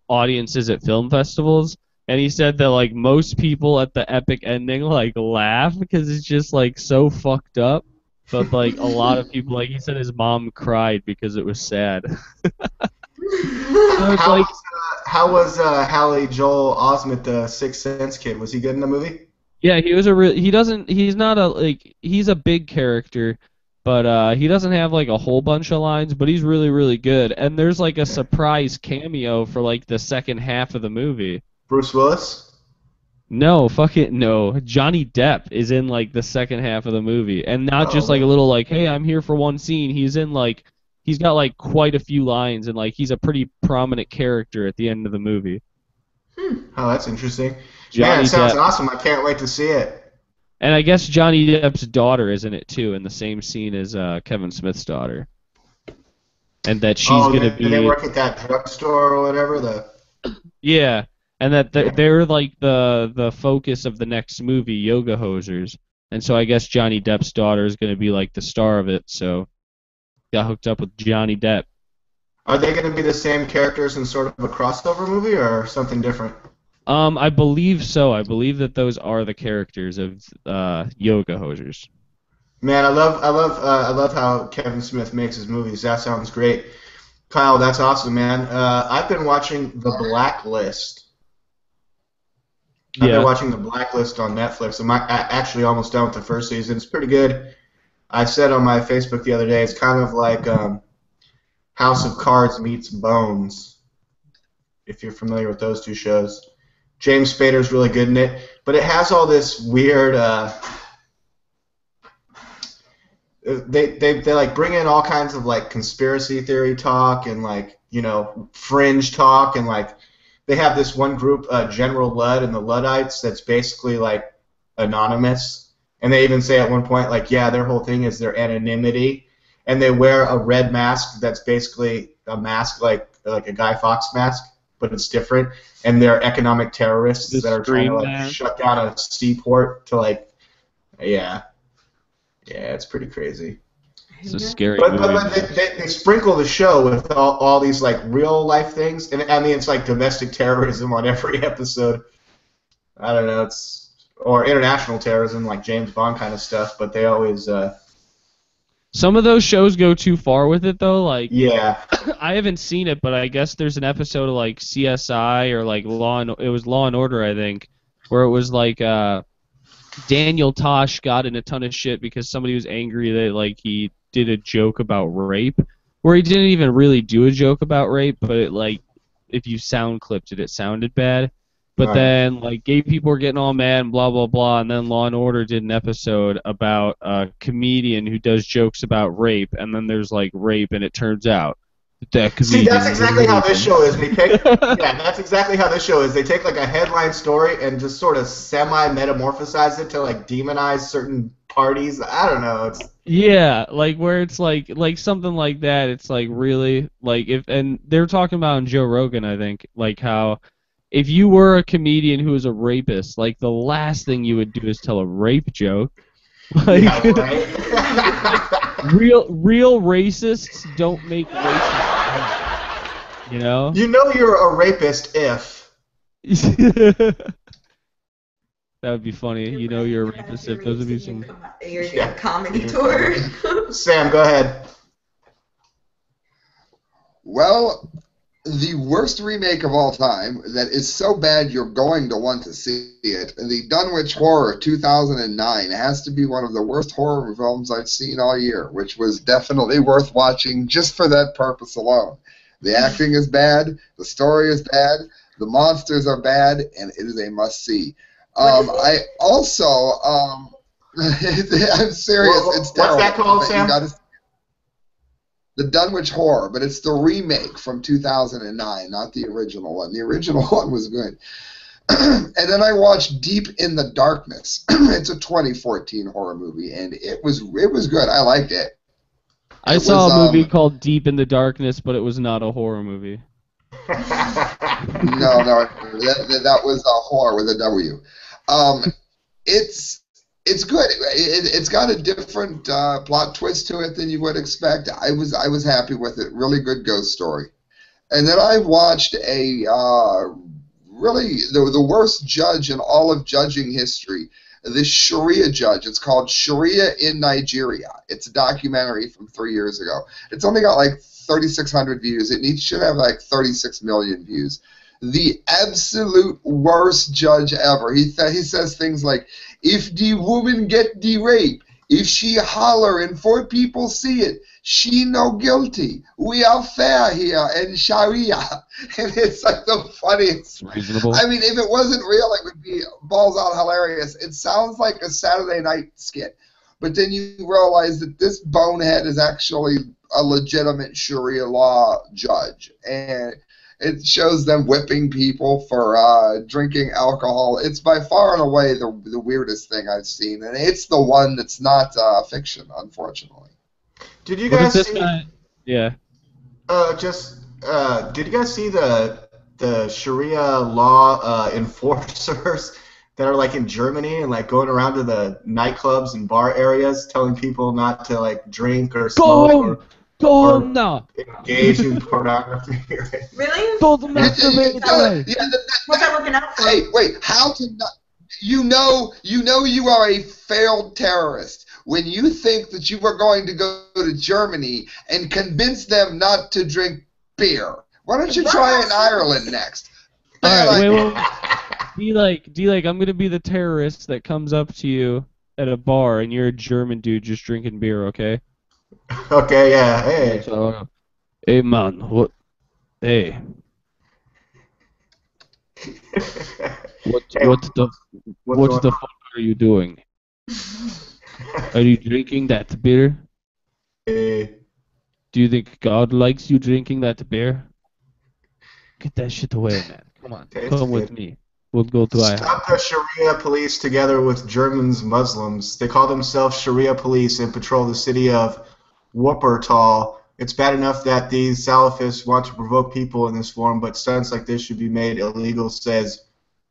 audiences at film festivals, and he said that like most people at the epic ending like laugh because it's just like so fucked up, but like a lot of people, like he said his mom cried because it was sad. So how was Hallie Joel Osment, the Sixth Sense kid? Was he good in the movie? Yeah, he was he's a big character, but he doesn't have like a whole bunch of lines, but he's really, really good. And there's like a surprise cameo for like the second half of the movie. Bruce Willis? No, no. Johnny Depp is in like the second half of the movie, and not just like a little like, hey, I'm here for one scene. He's in like he's got like quite a few lines, and like he's a pretty prominent character at the end of the movie. Oh, that's interesting. Johnny Man, it sounds Depp. awesome. I can't wait to see it. And I guess Johnny Depp's daughter is in it too, in the same scene as Kevin Smith's daughter. And that she's gonna be. They work at that drugstore or whatever. Yeah, and that they're like the focus of the next movie, Yoga Hosers. And so I guess Johnny Depp's daughter is gonna be like the star of it. So got hooked up with Johnny Depp. Are they going to be the same characters in sort of a crossover movie or something different? I believe so. I believe that those are the characters of Yoga Hosers. Man, I love how Kevin Smith makes his movies. That sounds great. Kyle, that's awesome, man. I've been watching The Blacklist. I've been watching The Blacklist on Netflix. I'm actually almost done with the first season. It's pretty good. I said on my Facebook the other day, it's kind of like House of Cards meets Bones, if you're familiar with those two shows. James Spader's really good in it, but it has all this weird. They like bring in all kinds of like conspiracy theory talk and like fringe talk, and like they have this one group, General Ludd and the Luddites, that's basically like anonymous, and they even say at one point like, yeah, their whole thing is their anonymity. And they wear a red mask that's basically a mask like a Guy Fawkes mask, but it's different. And they're economic terrorists that are trying to like shut down a seaport to like, yeah, it's pretty crazy. It's a scary movie. But they sprinkle the show with all these like real life things, and I mean it's like domestic terrorism on every episode. I don't know, or international terrorism like James Bond kind of stuff, but they always. Some of those shows go too far with it, though. Like, yeah, I haven't seen it, but I guess there's an episode of like CSI or like Law and Order, I think, where it was like Daniel Tosh got in a ton of shit because somebody was angry that like he did a joke about rape, where he didn't even really do a joke about rape, but it like if you sound clipped it, it sounded bad. But then, like, gay people were getting all mad and blah, blah, blah, and then Law & Order did an episode about a comedian who does jokes about rape, and then there's, like, rape, and it turns out that comedian... See, that's exactly how this show is. That's exactly how this show is. They take, like, a headline story and just sort of semi-metamorphosize it to, like, demonize certain parties. I don't know. Yeah, like, where it's, like something like that, it's, like, really, like, and they were talking about on Joe Rogan, I think, like, how... If you were a comedian who was a rapist, like the last thing you would do is tell a rape joke. Like, yeah, right? real racists don't make racist jokes, you know? You know you're a rapist if. That would be funny. You know you're a rapist if. Those would be some... Your comedy tour. Sam, go ahead. Well... The worst remake of all time that is so bad you're going to want to see it, the Dunwich Horror 2009 has to be one of the worst horror films I've seen all year, which was definitely worth watching just for that purpose alone. The acting is bad, the story is bad, the monsters are bad, and it is a must-see. I also, I'm serious, it's terrible. What's that called, Sam? The Dunwich Horror, but it's the remake from 2009, not the original one. The original one was good. And then I watched Deep in the Darkness. It's a 2014 horror movie, and it was good. I liked it. I saw a movie called Deep in the Darkness, but it was not a horror movie. No, that was a horror with a W. It's good. It's got a different plot twist to it than you would expect. I was happy with it. Really good ghost story. And then I watched a really the worst judge in all of judging history, this Sharia judge. It's called Sharia in Nigeria. It's a documentary from 3 years ago. It's only got like 3,600 views. It should have like 36 million views. The absolute worst judge ever. He says things like, if the woman get the rape, if she holler and 4 people see it, she no guilty. We are fair here in Sharia. And it's like the funniest. Reasonable. I mean, if it wasn't real, it would be balls out hilarious. It sounds like a Saturday night skit. But then you realize that this bonehead is actually a legitimate Sharia law judge. And It shows them whipping people for drinking alcohol. It's by far and away the weirdest thing I've seen, and it's the one that's not fiction, unfortunately. Did you What if guys this see? guy? Yeah. Did you guys see the Sharia law enforcers that are like in Germany and like going around to the nightclubs and bar areas telling people not to like drink or smoke Go or home now. engage in pornography? Really? Don't masturbate away. What's that working out for? Hey, wait! How to not? You know you are a failed terrorist when you think that you are going to go to Germany and convince them not to drink beer. Why don't you try in Ireland next? All right, wait. D-Lake, I'm gonna be the terrorist that comes up to you at a bar and you're a German dude just drinking beer, okay? Okay, yeah, hey. So, hey man, what? Hey, what the fuck are you doing? Are you drinking that beer? Hey. Do you think God likes you drinking that beer? Get that shit away, man. Come on, Tastes come with good. me. We'll go to IHOP. Stop the Sharia police together with Germans, Muslims. They call themselves Sharia police and patrol the city of Wuppertal. It's bad enough that these Salafists want to provoke people in this form, but stunts like this should be made illegal, says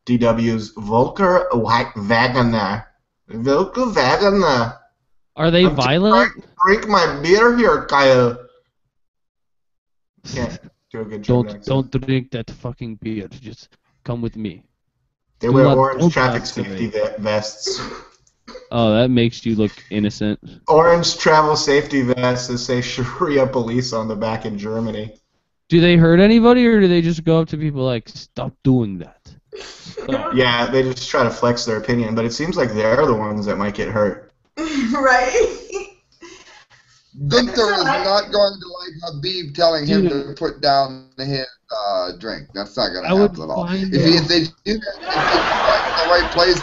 DW's Volker Wagner. Volker Wagner. Are they I'm violent? Drink my beer here, Kyle. Can't do a good German accent. Don't drink that fucking beer. Just come with me. They do wear not- orange don't traffic masturbate. safety vests. Oh, that makes you look innocent. Orange travel safety vests that say Sharia police on the back in Germany. Do they hurt anybody, or do they just go up to people like, stop doing that? Stop. Yeah, they just try to flex their opinion, but it seems like they're the ones that might get hurt. Right? Gunther is not going to like Habib telling him to put down his drink. That's not going to happen at all. If they do that, if they find the right place,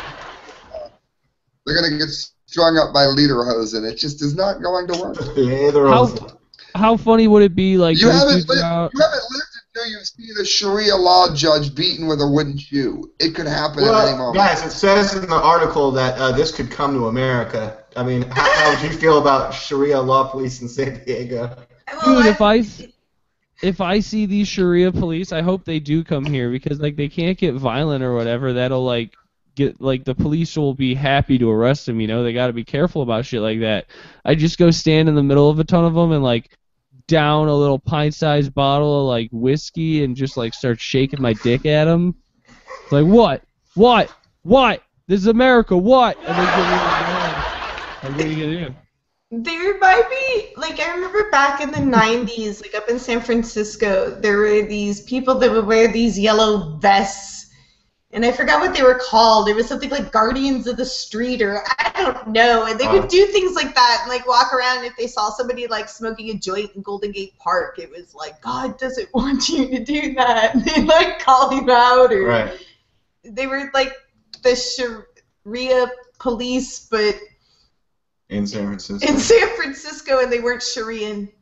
they're going to get strung up by lederhosen. It just is not going to work. How funny would it be? Like You those haven't dudes lived are out- until you've seen a Sharia law judge beaten with a wooden shoe. It could happen at any moment. Guys, it says in the article that this could come to America. I mean, how would you feel about Sharia law police in San Diego? Dude, if I see these Sharia police, I hope they do come here because like they can't get violent or whatever. That'll like get like the police will be happy to arrest them. You know, they got to be careful about shit like that. I just go stand in the middle of a ton of them and like down a little pint-sized bottle of like whiskey and just like start shaking my dick at them. It's like what? This is America. What? And they get really mad. Like, what are you gonna do? They remind me, like, I remember back in the 90s, like, up in San Francisco, there were these people that would wear these yellow vests, and I forgot what they were called. It was something like Guardians of the Street, or I don't know, and they would do things like that, and, like, walk around, and if they saw somebody, like, smoking a joint in Golden Gate Park, it was like, God doesn't want you to do that, and they'd, like, call him out, or they were, like, the Sharia police, but in San Francisco. In San Francisco, and they weren't Sharian.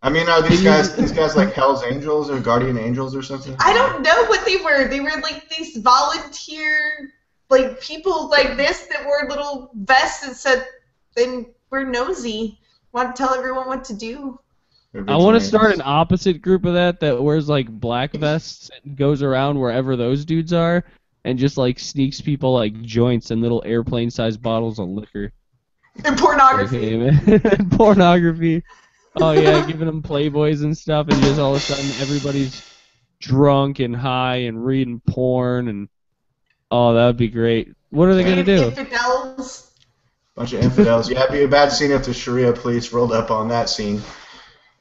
I mean, are these guys like Hell's Angels or Guardian Angels or something? I don't know what they were. They were like these volunteer, like people like this that wore little vests and said, "Then we're nosy. Want to tell everyone what to do." I want to start an opposite group of that wears like black vests and goes around wherever those dudes are and just like sneaks people like joints and little airplane-sized bottles of liquor. And pornography. Okay, pornography. Oh yeah, giving them Playboys and stuff, and just all of a sudden everybody's drunk and high and reading porn, and oh, that would be great. What are they gonna do? Infidels. Bunch of infidels. Yeah, it'd be a bad scene if the Sharia police rolled up on that scene.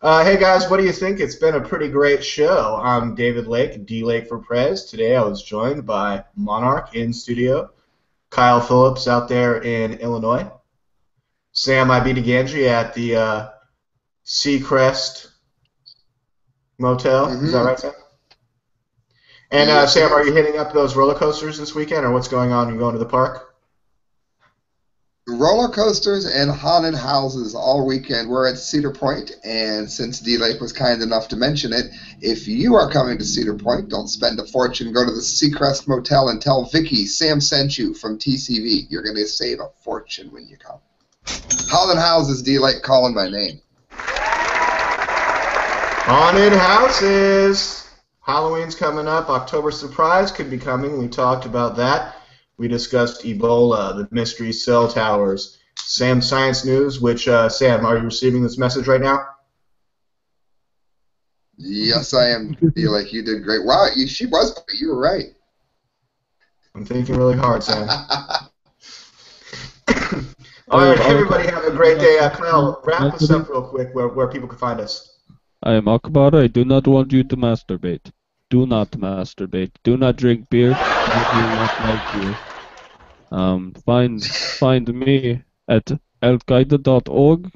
Hey guys, what do you think? It's been a pretty great show. I'm David Lake, DLAKE for PREZ. Today I was joined by Monarch in studio, Kyle Phillips out there in Illinois, Sam DiGangi at the Seacrest Motel. Mm-hmm. Is that right, Sam? And Sam, are you hitting up those roller coasters this weekend, or what's going on? You going to the park? roller coasters and haunted houses all weekend. We're at Cedar Point, and since D-Lake was kind enough to mention it, if you are coming to Cedar Point, don't spend a fortune. Go to the Seacrest Motel and tell Vicky Sam sent you from TCV. You're going to save a fortune when you come. Haunted houses, D-Lake calling my name. Haunted houses. Halloween's coming up. October surprise could be coming. We talked about that. We discussed Ebola, the mystery cell towers, Sam Science News, which, Sam, are you receiving this message right now? Yes, I am. Feel like you did great. Wow, she was, but you were right. I'm thinking really hard, Sam. All right, everybody have a great day. Kyle, wrap us up real quick where people can find us. I am Akbar. I do not want you to masturbate. Do not masturbate. Do not drink beer. I do not like beer. Find me at alqaida.org.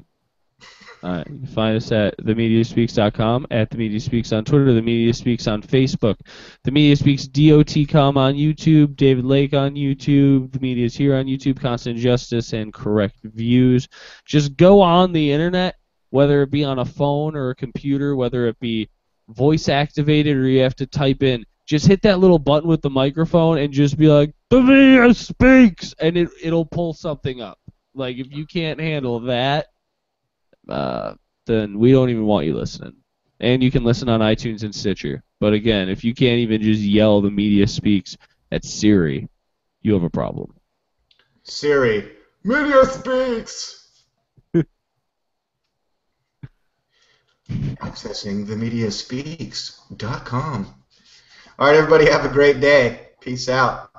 You can find us at themediaspeaks.com, at The Media Speaks on Twitter, The Media Speaks on Facebook, The Media Speaks DOT.com on YouTube, David Lake on YouTube, The Media's here on YouTube, Constant Justice, and Correct Views. Just go on the internet, whether it be on a phone or a computer, whether it be voice activated or you have to type in, just hit that little button with the microphone and just be like, The Media Speaks, and it'll pull something up. Like, if you can't handle that, then we don't even want you listening. And you can listen on iTunes and Stitcher. But again, if you can't even just yell The Media Speaks at Siri, you have a problem. Siri, Media Speaks! Accessing themediaspeaks.com. All right, everybody, have a great day. Peace out.